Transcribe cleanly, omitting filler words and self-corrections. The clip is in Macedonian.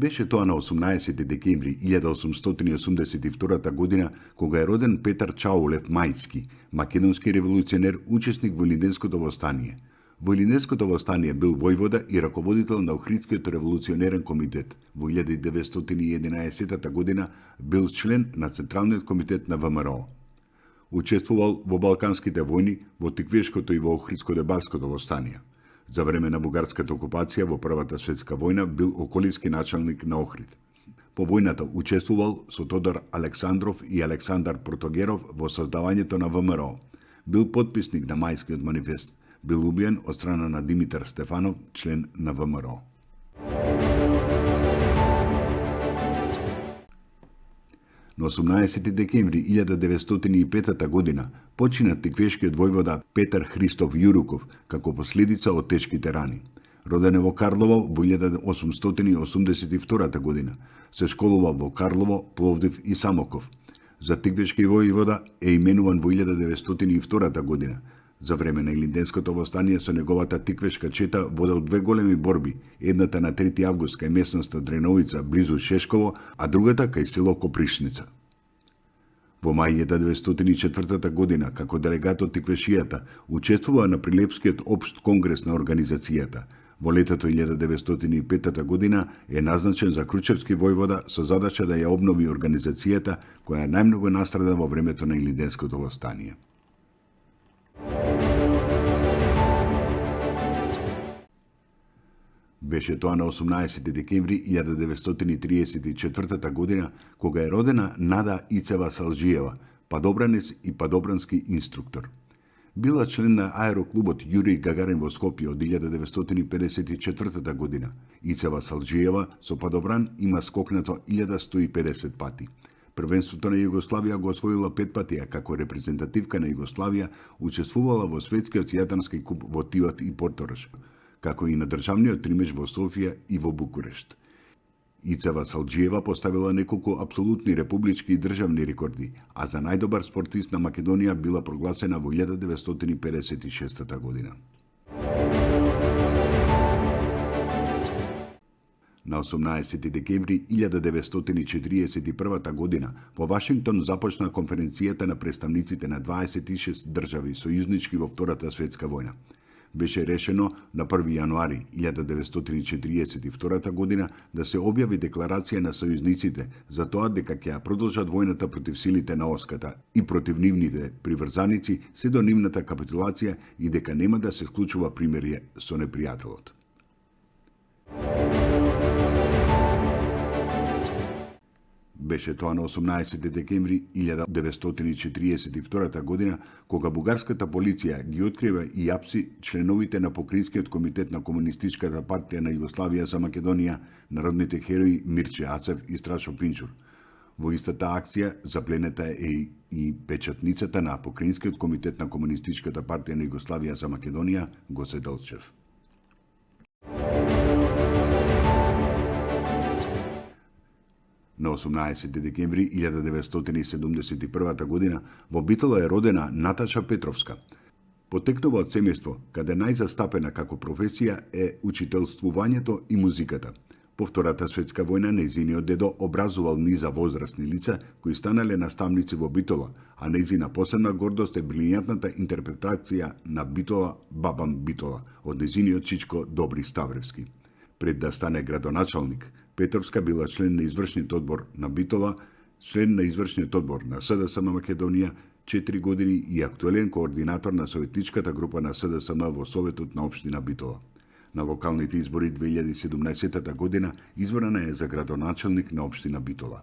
Беше тоа на 18 декември 1882 година, кога е роден Петар Чаулев Мајски, македонски револуционер, учесник во Илинденското востание. Во Илинденското востание бил војвода и раководител на Охридскиот револуционерен комитет. Во 1911 година бил член на Централниот комитет на ВМРО. Учествувал во Балканските војни, во Тиквешкото и во Охридско-Дебарското востание. За време на бугарската окупација во Првата светска војна бил околински началник на Охрид. По војната учествувал со Тодор Александров и Александар Протогеров во создавањето на ВМРО. Бил потписник на Мајскиот манифест. Бил убиен од страна на Димитар Стефанов, член на ВМРО. На 18 декември 1905 година почина тиквешкиот војвода Петар Христов Јуруков како последица од тешките рани. Роден е во Карлово во 1882 година. Се школува во Карлово, Пловдив и Самоков. За тиквешки војвода е именуван во 1902 година. За време на Илинденското востание со неговата тиквешка чета водел две големи борби, едната на 3 август кај местноста Дреновица близу Шешково, а другата кај село Копришница. Во мај 1904 година, како делегат од тиквешијата, учествува на Прилепскиот општ конгрес на организацијата. Во летото 1905 година е назначен за Кручевски војвода со задача да ја обнови организацијата која најмногу настрада во времето на Илинденското востание. Беше тоа на 18 декември 1934 година, кога е родена Нада Ицева Салџиева, падобранец и падобрански инструктор. Била член на аероклубот Јуриј Гагарин во Скопје од 1954 година. Ицева Салџиева со падобран има скокнато 1150 пати. Првенството на Југославија го освоила 5 пати, а како репрезентативка на Југославија учествувала во светскиот јадренски куп во Тиват и Порторош, како и на државниот тримеж во Софија и во Букурешт. Ицева Салџиева поставила неколку апсолутни републички и државни рекорди, а за најдобар спортист на Македонија била прогласена во 1956 година. На 18 декември 1941 година во Вашингтон започна конференцијата на представниците на 26 држави сојузнички во Втората светска војна. Беше решено на 1 јануари 1942 година да се објави декларација на сојузниците за тоа дека ќе ја продолжат војната против силите на Оската и против нивните приврзаници се до нивната капитулација и дека нема да се склучува примирје со непријателот. Беше тоа на 18 декември 1942 година, кога бугарската полиција ги открива и апси членовите на Покринскиот комитет на Комунистичката партија на Југославија за Македонија, народните херои Мирче Ацев и Страшо Пинчур. Во истата акција запленета е и печатницата на Покринскиот комитет на Комунистичката партија на Југославија за Македонија, Гоце Делчев. На 18 декември 1971 година во Битола е родена Наташа Петровска. Потекнува од семејство каде најзастапена како професија е учителствувањето и музиката. По Втората светска војна нејзиниот дедо образувал низа возрастни лица кои станале наставници во Битола, а нејзина посебна гордост е брилијантната интерпретација на Битола, Бабам Битола, од нејзиниот чичко Добри Ставревски. Пред да стане градоначалник, Петровска била член на извршниот одбор на Битола, член на извршниот одбор на СДСМ Македонија 4 години и актуелен координатор на советничката група на СДСМ во Советот на општина Битола. На локалните избори 2017 година избрана е за градоначалник на општина Битола.